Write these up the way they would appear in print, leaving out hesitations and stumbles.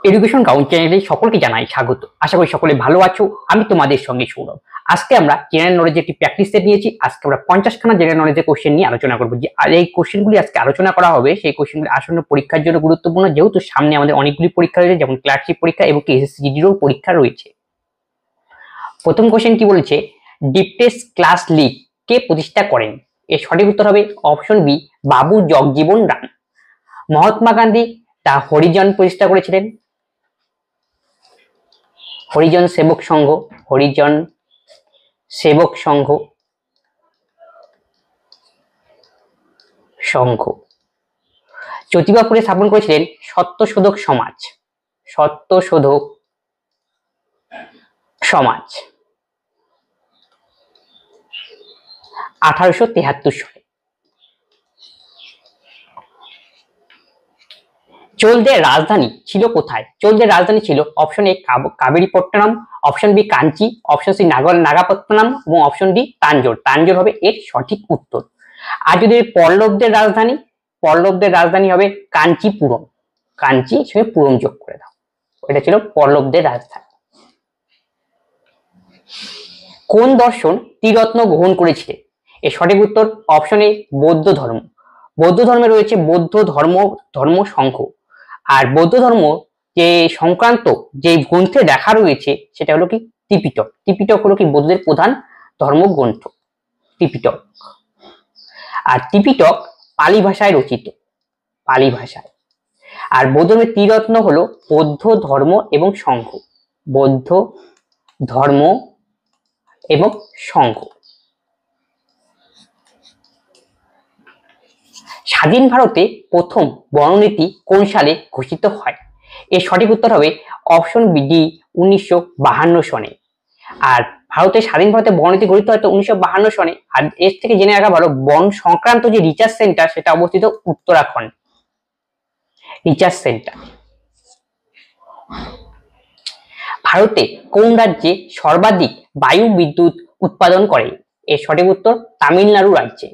Education ground চ্যানেলে সকলকে জানাই স্বাগত। আশা করি সকলে ভালো আছো। আমি তোমাদের সঙ্গে সৌরভ। আজকে আমরা জেনারেল নলেজের একটি প্র্যাকটিস সেট নিয়েছি। আজকে আমরা 50খানা জেনারেল নলেজের কোশ্চেন নিয়ে আলোচনা করবো। যে আর এই কোশ্চেনগুলি আজকে আলোচনা করা হবে, সেই কোশ্চেনগুলি আসন্ন পরীক্ষার জন্য গুরুত্বপূর্ণ, যেহেতু সামনে আমাদের অনেকগুলি পরীক্ষা রয়েছে, যেমন ক্লার্কশিপ পরীক্ষা এবং এসএসসি জিডিরও পরীক্ষা রয়েছে। প্রথম কোশ্চেন কি বলেছে, ডিপটেস ক্লাস লীগ কে প্রতিষ্ঠা করেন? এর সঠিক উত্তর হবে অপশন বি, বাবু জগজীবন রাম। মহাত্মা গান্ধী দা হরিজন প্রতিষ্ঠা করেছিলেন। হরিজন সেবক সংঘ, হরিজন সেবক সংঘ সংঘ জ্যোতিবাপুরে স্থাপন করেছিলেন সত্যশোধক সমাজ। সত্যশোধক সমাজ 1873 সালে। চোলদের রাজধানী ছিল কোথায়? চোলদের রাজধানী ছিল option A Kaveripattinam, option B Kanchi, option C Nagapattinam এবং অপশন ডি তাঞ্জোর। তাঞ্জোর হবে এর সঠিক উত্তর। আর যদি পল্লবদের রাজধানী হবে কাঞ্চিপুরম। কাঞ্চি সঙ্গে পুরম যোগ করে দাও, এটা ছিল পল্লবদের রাজধানী। কোন দর্শন ত্রিরত্ন গ্রহণ করেছিলেন? এর সঠিক উত্তর অপশন এ বৌদ্ধ ধর্ম। বৌদ্ধ ধর্মে রয়েছে বৌদ্ধ ধর্ম সংঘ। আর বৌদ্ধ ধর্ম যে সংক্রান্ত যে গ্রন্থে দেখা রয়েছে সেটা হলো কি ত্রিপিটক। ত্রিপিটক হলো কি বৌদ্ধদের প্রধান ধর্মগ্রন্থ, ত্রিপিটক। আর ত্রিপিটক পালি ভাষায় রচিত, পালি ভাষায়। আর বৌদ্ধ ধর্মের ত্রিরত্ন হলো বৌদ্ধ ধর্ম এবং সংঘ। বৌদ্ধ ধর্ম এবং সংঘ। স্বাধীন ভারতে প্রথম বর্ণনীতি কোন সালে ঘোষিত হয়? এর সঠিক উত্তর হবে অপশন ডি 1952 সনে। আর স্বাধীন ভারতে বর্ণনীতি গঠিত হয় 1952 সনে। আর এর থেকে জেনে রাখা ভালো, বন সংক্রান্ত যে রিসার্চ সেন্টার সেটা অবস্থিত উত্তরাখণ্ড। Research centre. ভারতে কোন রাজ্যে সর্বাধিক বায়ু বিদ্যুৎ উৎপাদন করে? এর সঠিক উত্তর তামিলনাড়ু রাজ্যে।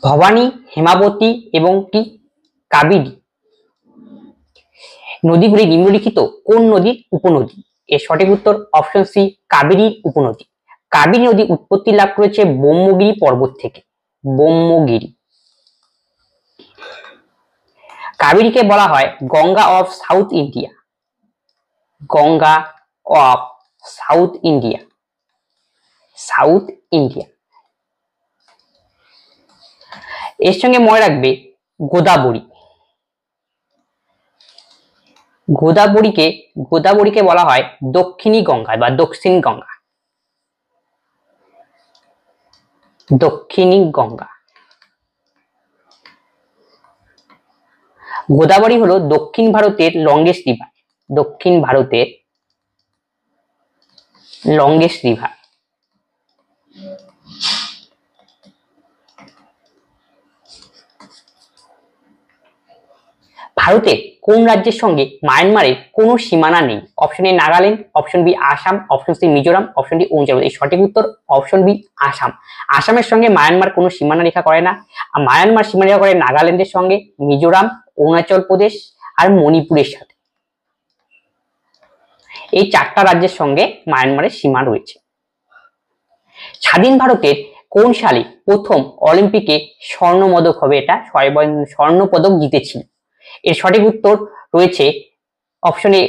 ভবানী, হেমাবতী এবং কি কাবেরী নদীগুলি নিম্নলিখিত কোন নদীর উপনদী? এর সঠিক উত্তর অপশন সি, কাবেরীর উপনদী। কাবেরী নদী উৎপত্তি লাভ করেছে ব্রহ্মগিরি পর্বত থেকে। ব্রহ্মগিরি। কাবেরীকে বলা হয় Ganga of south India. Ganga of south India. South India. এর সঙ্গে মনে রাখবে গোদাবরী। গোদাবরীকে বলা হয় দক্ষিণী গঙ্গা বা দক্ষিণ গঙ্গা। দক্ষিণী গঙ্গা। গোদাবরী হলো দক্ষিণ ভারতের লংগেস্ট রিভার। দক্ষিণ ভারতের লংগেস্ট রিভার। ভারতের কোন রাজ্যের সঙ্গে মায়ানমারের কোনো সীমানা নেই? Option A Nagaland, option B Assam, option C Mizoram, option D Arunachal. এই সঠিক উত্তর অপশন বি আসাম। আসামের সঙ্গে মায়ানমার কোনো সীমানা রেখা করে না। আর মায়ানমার সীমানা রেখা করে নাগাল্যান্ডের সঙ্গে, মিজোরাম, অরুণাচল প্রদেশ আর মণিপুরের সাথে। এই 4টা রাজ্যের সঙ্গে মায়ানমারের সীমা রয়েছে। স্বাধীন ভারতের কোন সালে প্রথম অলিম্পিকে স্বর্ণপদক হবে? এটা স্বর্ণপদক জিতেছিল। এর সঠিক উত্তর রয়েছে অপশন এ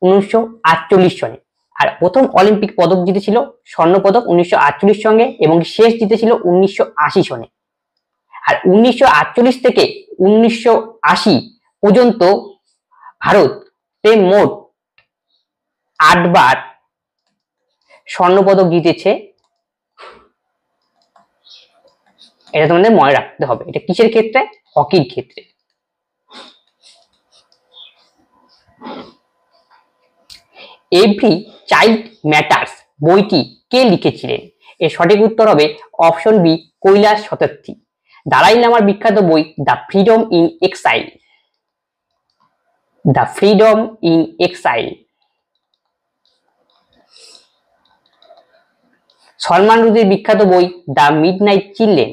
1948 সনে। আর প্রথম অলিম্পিক পদক জিতেছিল স্বর্ণপদক 1948 সঙ্গে এবং শেষ জিতেছিল 1980 সনে। আর 1948 থেকে 1980 পর্যন্ত ভারতে মোট 8 বার স্বর্ণপদক জিতেছে। এটা তোমাদের মনে রাখতে হবে। এটা কিসের ক্ষেত্রে? হকির ক্ষেত্রে। এভরি চাইল্ড ম্যাটার্স বইটি কে লিখেছিলেন? এর সঠিক উত্তর হবে অপশন বি, কৈলাস সত্যার্থী। দালাই লামার বিখ্যাত বই the freedom in exile. The freedom in exile. Salman রুশদির বিখ্যাত বই the midnight children.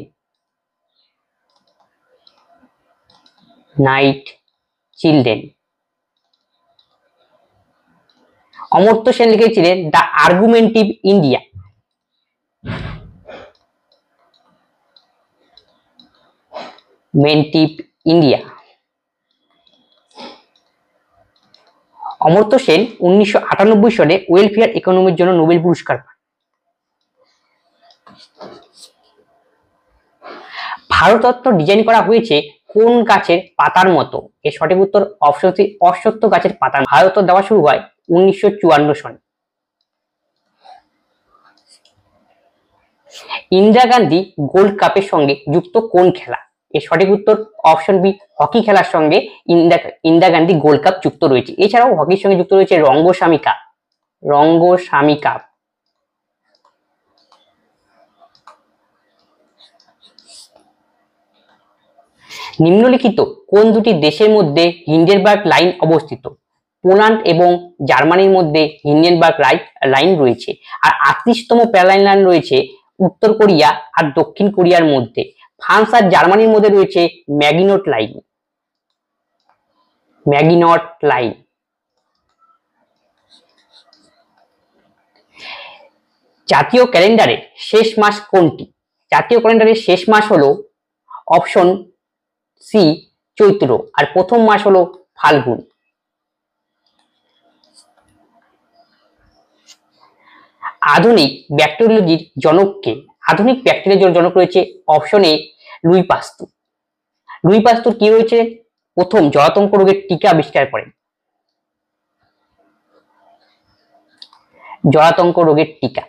Night children. Amartya Sen লিখেছিলেন দ্য আর্গুমেন্টিভ ইন্ডিয়া। মেন্টিভ ইন্ডিয়া। অমর্ত্য সেন 1998 সালে ওয়েলফেয়ার ইকোনমির জন্য নোবেল পুরস্কার পান। ভারতরত্ন ডিজাইন করা হয়েছে কোন গাছের পাতার মতো? এর সঠিক উত্তর অপশন সি অশ্বত্থ গাছের পাতা। ভারতরত্ন দেওয়া শুরু হয় 1954 সালে। ইন্দিরা গান্ধী গোল্ড কাপের সঙ্গে যুক্ত কোন খেলা? এর সঠিক উত্তর অপশন বি হকি খেলার সঙ্গে ইন্দিরা গান্ধী গোল্ড কাপ যুক্ত রয়েছে। এছাড়াও হকির সঙ্গে যুক্ত রয়েছে রঙ্গস্বামী কাপ। রঙ্গস্বামী কাপ। নিম্নলিখিত কোন দুটি দেশের মধ্যে হিন্ডেনবার্গ লাইন অবস্থিত? পোল্যান্ড এবং জার্মানির মধ্যে হিন্ডেনবার্গ লাইন রয়েছে। আর 38তম প্যারালাইন লাইন রয়েছে উত্তর কোরিয়া আর দক্ষিণ কোরিয়ার মধ্যে। ফ্রান্স আর জার্মানির মধ্যে রয়েছে ম্যাগিনট লাইন। ম্যাগিনট লাইন। জাতীয় ক্যালেন্ডারের শেষ মাস কোনটি? জাতীয় ক্যালেন্ডারের শেষ মাস হলো অপশন সি চৈত্র, আর প্রথম মাস হলো ফাল্গুন। আধুনিক ব্যাকটেরিওলজির জনক কে? আধুনিক ব্যাকটেরিয়ার জনক রয়েছে অপশন এ লুই পাস্তুর। লুই পাস্তুর কি রয়েছে? প্রথম জলাতঙ্ক রোগের টিকা আবিষ্কার করেন। জলাতঙ্ক রোগের টিকা।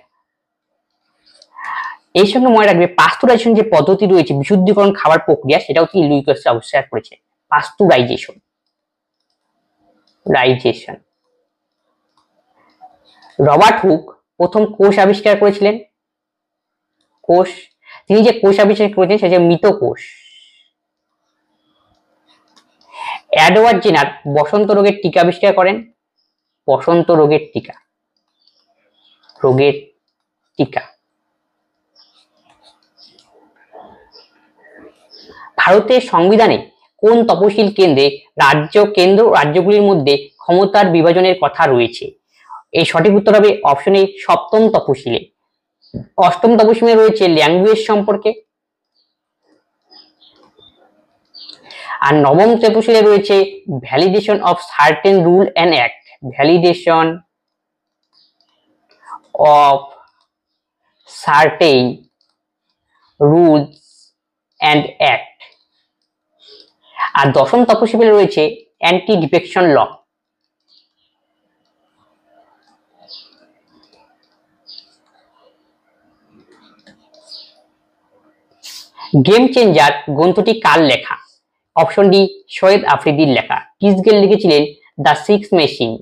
এই সঙ্গে মনে রাখবে পাস্তুরাইজেশন যে পদ্ধতি রয়েছে বিশুদ্ধীকরণ খাবার প্রক্রিয়া, সেটাও তিনি লুই পাস্তুর আবিষ্কার করেছে। পাস্তুরাইজেশন। রাইজেশন। রবার্ট হুক প্রথম কোষ আবিষ্কার করেছিলেন। কোষ। তিনি যে কোষ আবিষ্কার করেছেন সেটা মৃত কোষ। এডওয়ার্ড জেনার বসন্ত রোগের টিকা আবিষ্কার করেন। বসন্ত রোগের টিকা। রোগের টিকা। ভারতের সংবিধানে কোন তফসিল কেন্দ্রে কেন্দ্র রাজ্যগুলির মধ্যে ক্ষমতার বিভাজনের কথা রয়েছে? এই সঠিক উত্তর হবে অপশন এ সপ্তম তফসিলে। অষ্টম তফসিলে রয়েছে ল্যাঙ্গুয়েজ সম্পর্কে, আর নবম তফসিলে রয়েছে validation of certain rule and act. Validation of certain rules and act. আর দশম তফসিলে রয়েছে anti defection law. Game changer গ্রন্থটি কার লেখা? অপশন ডি সৈয়দ আফ্রিদির লেখা। কিসগেল লিখেছিলেন the six machine.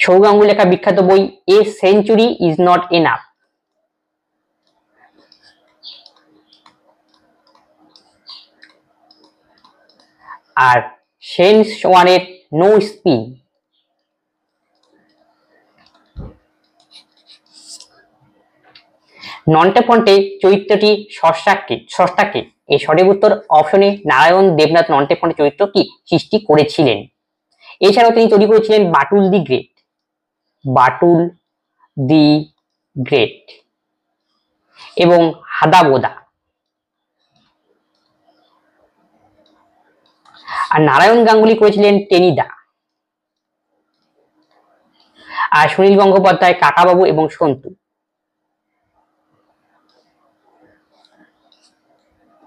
Sourav Ganguly লেখা বিখ্যাত বই A century is not enough. আর শেন ওয়ানের নো স্পিন। নন্টে ফন্টে চরিত্রটি স্রষ্টাকে? এই সঠিক উত্তর অপশন এ নারায়ণ দেবনাথ নন্টে ফন্টে চরিত্র কি সৃষ্টি করেছিলেন। এছাড়াও তিনি তৈরি করেছিলেন Batul the great. Batul the great এবং হাদাবোদা। আর নারায়ণ গাঙ্গুলি করেছিলেন টেনিদা। আর সুনীল গঙ্গোপাধ্যায় কাকাবাবু এবং সন্তু।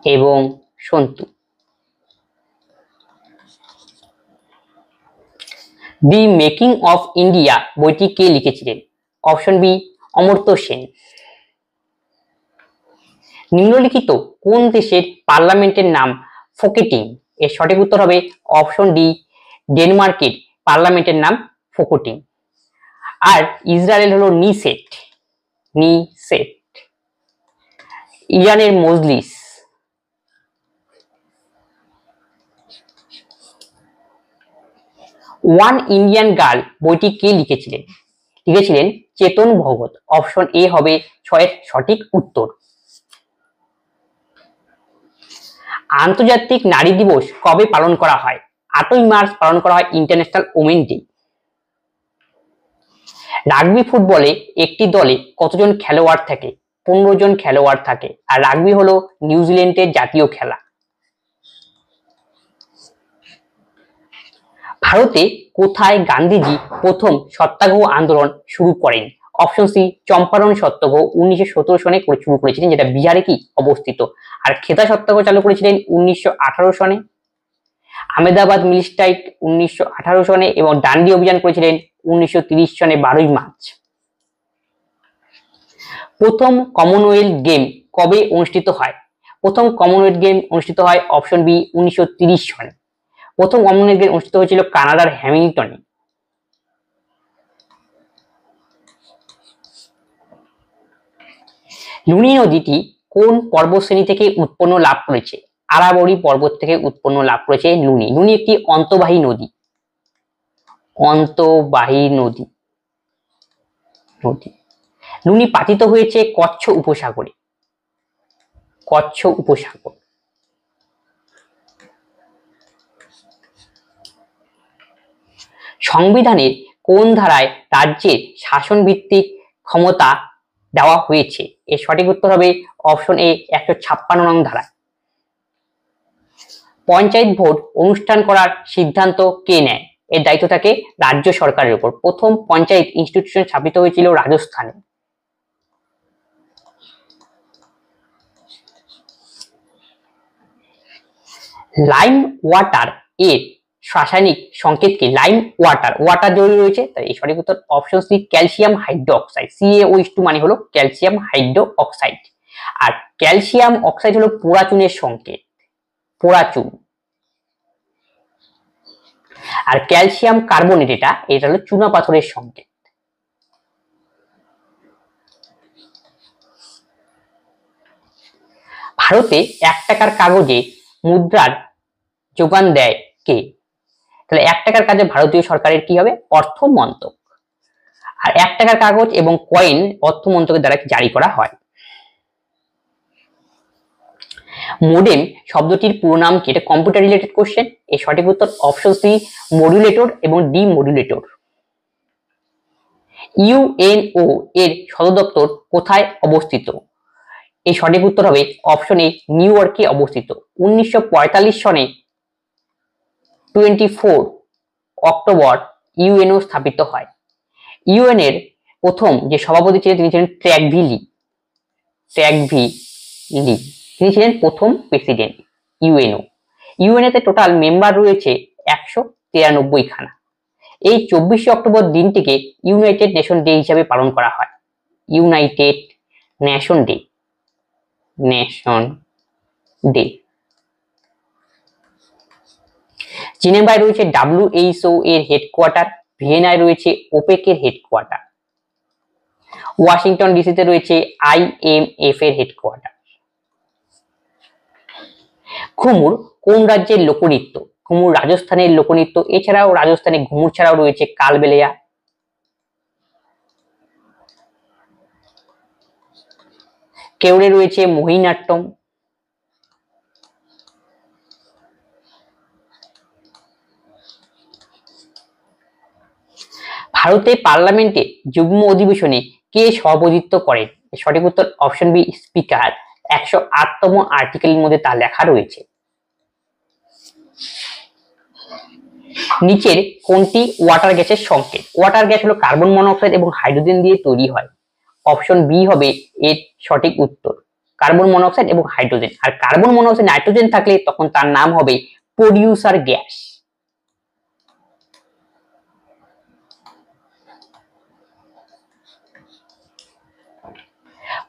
এবং Santu. The making of India বইটি কে লিখেছিলেন? Option B Amartya Sen. নিম্নলিখিত কোন দেশের পার্লামেন্টের নাম ফোকেটিং? এর সঠিক উত্তর হবে অপশন ডি ডেনমার্কের পার্লামেন্টের নাম ফোকেটিং। আর ইসরায়েল হলো নিসেট। নিসেট। ইরানের মজলিস। ওয়ান ইন্ডিয়ান গার্ল বইটি কে লিখেছিলেন? লিখেছিলেন চেতন ভগত। অপশন এ হবে এর সঠিক উত্তর। আন্তর্জাতিক নারী দিবস কবে পালন করা হয়? 8ই মার্চ পালন করা হয় ইন্টারন্যাশনাল ওমেন ডে। রাগবি ফুটবলে একটি দলে কতজন খেলোয়াড় থাকে? 15 জন খেলোয়াড় থাকে। আর রাগবি হলো নিউজিল্যান্ডের জাতীয় খেলা। ভারতে কোথায় গান্ধীজি প্রথম সত্যাগ্রহ আন্দোলন শুরু করেন? অপশন সি চম্পারণ সত্যাগ্রহ 1917 সনে শুরু করেছিলেন, যেটা বিহারে কি অবস্থিত। আর খেদা সত্যাগ্রহ চালু করেছিলেন 1918 সনে। আহমেদাবাদ মিল স্ট্রাইক 1918 সনে এবং ডান্ডি অভিযান করেছিলেন 1930 সনে 12ই মার্চ। প্রথম কমনওয়েলথ গেম কবে অনুষ্ঠিত হয়? প্রথম কমনওয়েলথ গেম অনুষ্ঠিত হয় অপশন বি 1930 সনে। প্রথম কমনওয়েলথ গেম অনুষ্ঠিত হয়েছিল কানাডার হ্যামিল্টনে। লুনি নদীটি কোন পর্বতশ্রেণী থেকে উৎপন্ন লাভ করেছে? আরাবরী পর্বত থেকে উৎপন্ন লাভ করেছে লুনি। লুনি একটি অন্তর্বাহী নদী। অন্তর্বাহী নদী। লুনি পাতিত হয়েছে কচ্ছ উপসাগরে। কচ্ছ উপসাগর। সংবিধানের কোন ধারায় রাজ্যের শাসন ভিত্তিক ক্ষমতা দেওয়া হয়েছে? এর সঠিক উত্তর হবে অপশন এ 156 নং ধারায়। পঞ্চায়েত ভোট অনুষ্ঠান করার সিদ্ধান্ত কে নেয়? এর দায়িত্ব থাকে রাজ্য সরকারের উপর। প্রথম পঞ্চায়েত ইনস্টিটিউশন স্থাপিত হয়েছিল রাজস্থানে। লাইম ওয়াটার এর রাসায়নিক সংকেত কি? লাইম ওয়াটার, ওয়াটার জড়িয়ে রয়েছে, তাই এই সঠিক উত্তর option C calcium hydroxide. CaO2 মানে হলো ক্যালসিয়াম হাইড্রোক্সাইড। আর ক্যালসিয়াম অক্সাইড হলো পোড়া চুনের সংকেত, পোড়া চুন। আর ক্যালসিয়াম কার্বনেট এটা হলো চুনা পাথরের সংকেত। ভারতে 1 টাকার কাগজে মুদ্রার যোগান দেয় কে? তাহলে 1 টাকার কাগজে ভারতীয় সরকারের কি হবে? অর্থ মন্ত্রক। আর 1 টাকার কাগজ এবং কয়েন অর্থ মন্ত্রকের দ্বারা জারি করা হয়। মোডেম শব্দটির পুরো নাম কি? এটা কম্পিউটার রিলেটেড কোশ্চেন। এর সঠিক উত্তর অপশন সি মডুলেটর এবং ডিমডুলেটর। ইউএনও এর সদর দপ্তর কোথায় অবস্থিত? এই সঠিক উত্তর হবে অপশন এ নিউ ইয়র্কে অবস্থিত। 1945 সনে 24 অক্টোবর ইউএনও স্থাপিত হয়। ইউএন এর প্রথম যে সভাপতি ছিলেন তিনি ছিলেন ট্র্যাগভি লি। ট্র্যাগভি লি তিনি ছিলেন প্রথম প্রেসিডেন্ট ইউএনও। ইউএনও তে টোটাল মেম্বার রয়েছে 193 খানা। এই 24 অক্টোবর দিনটিকে ইউনাইটেড নেশন ডে হিসাবে পালন করা হয়। United nation day. Nation day. জেনেভায় রয়েছে WHO এর হেডকোয়ার্টার। ভিয়েনায় রয়েছে ওপেক এর হেডকোয়ার্টার। ওয়াশিংটন ডিসিতে রয়েছে IMF এর হেডকোয়ার্টার। ঘুমুর কোন রাজ্যের লোকনৃত্য? ঘুমুর রাজস্থানের লোকনৃত্য। এছাড়াও রাজস্থানে ঘুমুর ছাড়াও রয়েছে কালবেলিয়া। কেউরে রয়েছে মোহিনীঅট্টম। ভারতের পার্লামেন্টে যুগ্ম অধিবেশনে কে সভাপতিত্ব করেন? সঠিক উত্তর অপশন বি স্পিকার। 108তম আর্টিকেলের মধ্যে তা লেখা রয়েছে। নিচের কোনটি ওয়াটার গ্যাসের সংকেত? ওয়াটার গ্যাস হলো কার্বন মনোক্সাইড এবং হাইড্রোজেন দিয়ে তৈরি হয়। অপশন বি হবে এর সঠিক উত্তর, কার্বন মনোক্সাইড এবং হাইড্রোজেন। আর কার্বন মনোক্সাইড নাইট্রোজেন থাকলে তখন তার নাম হবে প্রডিউসার গ্যাস।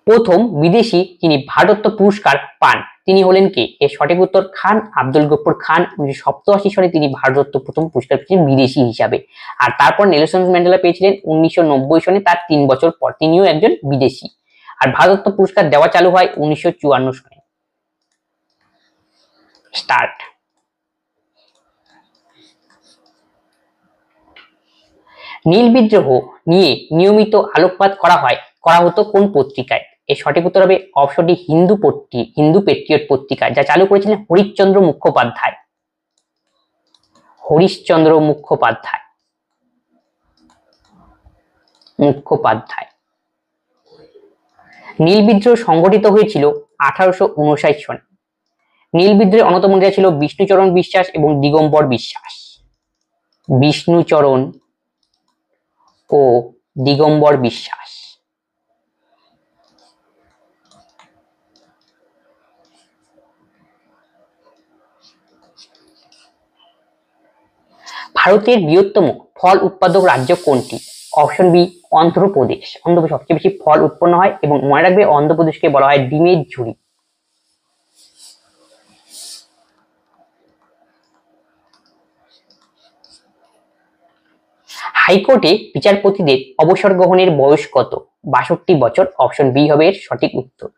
প্রথম বিদেশি যিনি ভারতরত্ন পুরস্কার পান তিনি হলেন কে? এর সঠিক উত্তর খান আব্দুল গফুর খান। 1987 সালে তিনি ভারতরত্ন প্রথম পুরস্কার পেয়েছিলেন বিদেশি হিসাবে। আর তারপর নেলসন ম্যান্ডেলা পেয়েছিলেন 1990 সনে, তার 3 বছর পর। তিনিও একজন বিদেশি। আর ভারতরত্ন পুরস্কার দেওয়া চালু হয় 1954 সনে। স্টার্ট। নীল বিদ্রোহ নিয়ে নিয়মিত আলোকপাত করা হতো কোন পত্রিকায়? এর সঠিক উত্তর হবে অপশনটি হিন্দু পেট্রিয়ট পত্রিকা, যা চালু করেছিলেন হরিশ্চন্দ্র মুখোপাধ্যায়। হরিশ্চন্দ্র মুখোপাধ্যায়। নীল বিদ্রোহ সংগঠিত হয়েছিল 1859 সনে। নীল বিদ্রোহের অন্যতম নেতা ছিল বিষ্ণুচরণ বিশ্বাস এবং দিগম্বর বিশ্বাস। বিষ্ণুচরণ ও দিগম্বর বিশ্বাস। ভারতের বৃহত্তম ফল উৎপাদক রাজ্য কোনটি? Option B Andhra Pradesh. অন্ধ্রপ্রদেশ সবচেয়ে বেশি ফল উৎপন্ন হয় এবং মনে রাখবে অন্ধ্রপ্রদেশকে বলা হয় ডিমের ঝুড়ি। হাইকোর্টে বিচারপতিদের অবসর গ্রহণের বয়স কত? 62 বছর। অপশন বি হবে এর সঠিক উত্তর।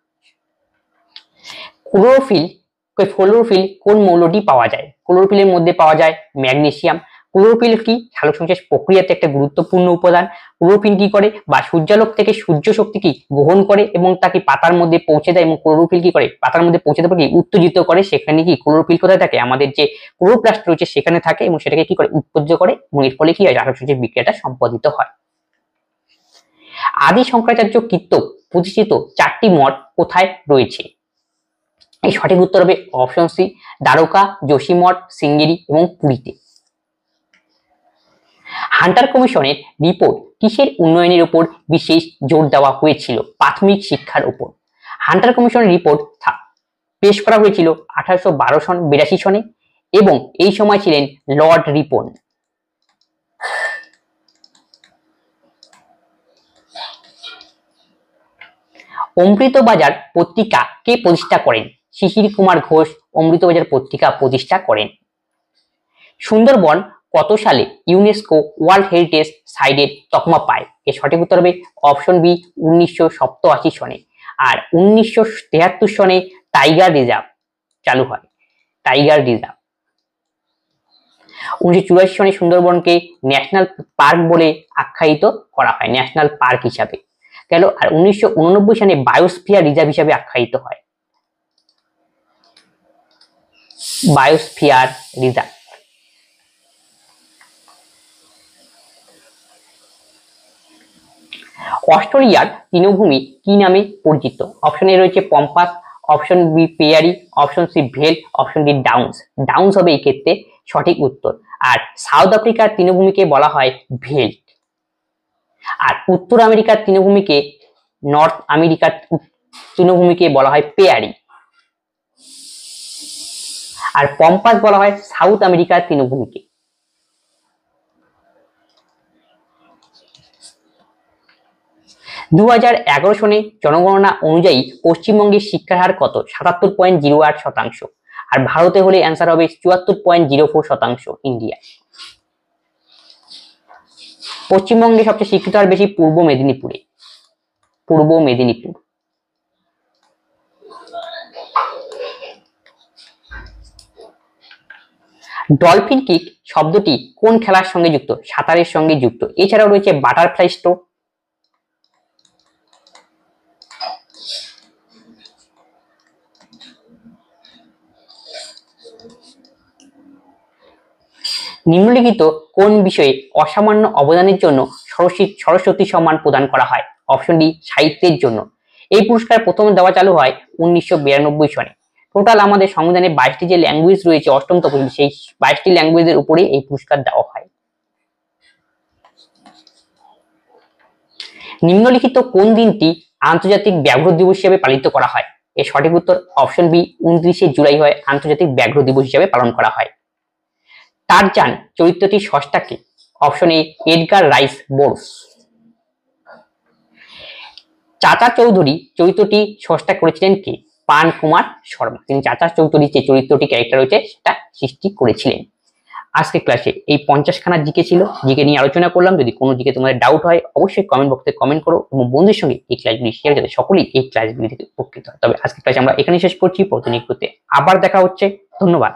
ক্লোরোফিল কোন মৌলটি পাওয়া যায়? ক্লোরোফিলের মধ্যে পাওয়া যায় ম্যাগনেসিয়াম। ক্লোরোফিল কি সালোকসংশ্লেষ প্রক্রিয়াতে একটা গুরুত্বপূর্ণ উপাদান। ক্লোরোফিল কি করে বা সূর্যালোক থেকে সূর্য শক্তি কি গ্রহণ করে এবং তাকে পাতার মধ্যে পৌঁছে দেয় এবং ক্লোরোফিল কি করে পাতার মধ্যে পৌঁছে দেওয়ার পর উত্তেজিত করে। সেখানে কি ক্লোরোফিল কোথায় থাকে? আমাদের যে ক্লোরোপ্লাস্ট রয়েছে সেখানে থাকে এবং সেটাকে কি করে উত্তেজিত করে এবং এর ফলে কি হয় সালোকসংশ্লেষ বিক্রিয়াটা সম্পাদিত হয়। আদি শঙ্করাচার্য কর্তৃক প্রতিষ্ঠিত 4টি মঠ কোথায় রয়েছে? এই সঠিক উত্তর হবে অপশন সি দ্বারকা, যোশীমঠ, সিঙ্গেরি এবং পুরীতে। হান্টার কমিশনের রিপোর্ট কিসের উন্নয়নের উপর বিশেষ জোর দেওয়া হয়েছিল? প্রাথমিক শিক্ষার উপর। হান্টার কমিশনের রিপোর্ট পেশ করা হয়েছিল 1882 সনে এবং এই সময় ছিলেন লর্ড রিপন। অমৃতবাজার পত্রিকা কে প্রতিষ্ঠা করেন? শিশির কুমার ঘোষ অমৃতবাজার পত্রিকা প্রতিষ্ঠা করেন। সুন্দরবন কত সালে ইউনেস্কো ওয়ার্ল্ড হেরিটেজ সাইটের তকমা পায়? এর সঠিক উত্তর হবে অপশন বি 1987 সনে। আর 1973 সনে টাইগার রিজার্ভ চালু হয়। Tiger reserve. 1984 সনে সুন্দরবনকে ন্যাশনাল পার্ক বলে আখ্যায়িত করা হয়, ন্যাশনাল পার্ক হিসাবে গেল। আর 1989 সনে বায়োস্ফিয়ার রিজার্ভ হিসাবে আখ্যায়িত হয়। Biosphere reserve. অস্ট্রেলিয়ার তৃণভূমি কি নামে পরিচিত? অপশন এ রয়েছে পম্পাস, অপশন বি পেয়ারি, অপশন সি ভেল, অপশন ডি ডাউন্স। ডাউন্স হবে এই ক্ষেত্রে সঠিক উত্তর। আর সাউথ আফ্রিকার তৃণভূমিকে বলা হয় ভেল্ট। আর উত্তর আমেরিকার তৃণভূমিকে নর্থ আমেরিকার তৃণভূমিকে বলা হয় পেয়ারি। আর পম্পাস বলা হয় সাউথ আমেরিকার তৃণভূমিকে। 2011 সনে জনগণনা অনুযায়ী পশ্চিমবঙ্গের শিক্ষার হার কত? 77.08%। আর ভারতে হলে অ্যান্সার হবে 74.04% ইন্ডিয়া। পশ্চিমবঙ্গে সবচেয়ে শিক্ষিত হার বেশি পূর্ব মেদিনীপুরে। পূর্ব মেদিনীপুর। ডলফিন কিক শব্দটি কোন খেলার সঙ্গে যুক্ত? সাঁতারের সঙ্গে যুক্ত। এছাড়াও রয়েছে বাটারফ্লাই স্ট্রোক। নিম্নলিখিত কোন বিষয়ে অসামান্য অবদানের জন্য সরস্বতী সম্মান প্রদান করা হয়? অপশন ডি সাহিত্যের জন্য। এই পুরস্কার প্রথম দেওয়া চালু হয় 1992 সনে। টোটাল আমাদের সংবিধানে 22টি যে ল্যাঙ্গুয়েজ রয়েছে অষ্টম তফসিল, সেই 22টি ল্যাঙ্গুয়েজের উপরে এই পুরস্কার দেওয়া হয়। নিম্নলিখিত কোন দিনটি আন্তর্জাতিক ব্যাঘ্র দিবস হিসেবে পালিত করা হয়? এর সঠিক উত্তর অপশন বি 29শে জুলাই হয় আন্তর্জাতিক ব্যাঘ্র দিবস হিসেবে পালন করা হয়। টারজান চরিত্রটির স্রষ্টা কে? Option A Edgar Rice Burroughs. Chacha Chaudhary চরিত্রটি স্রষ্টা করেছিলেন কে? পান কুমার শর্মা। তিনি চাচা চৌধুরী যে চরিত্রটি ক্যারেক্টার রয়েছে সেটা সৃষ্টি করেছিলেন। আজকে ক্লাসে এই 50খানা জিকে ছিল, জিকে নিয়ে আলোচনা করলাম। যদি কোনো জিকে তোমাদের ডাউট হয় অবশ্যই কমেন্ট বক্সে কমেন্ট করো এবং বন্ধুদের সঙ্গে এই ক্লাসগুলি শেয়ার যাতে সকলেই এই ক্লাসগুলি থেকে উপকৃত হয়। তবে আজকে ক্লাস আমরা এখানে শেষ করছি। পরবর্তী আবার দেখা হচ্ছে। ধন্যবাদ।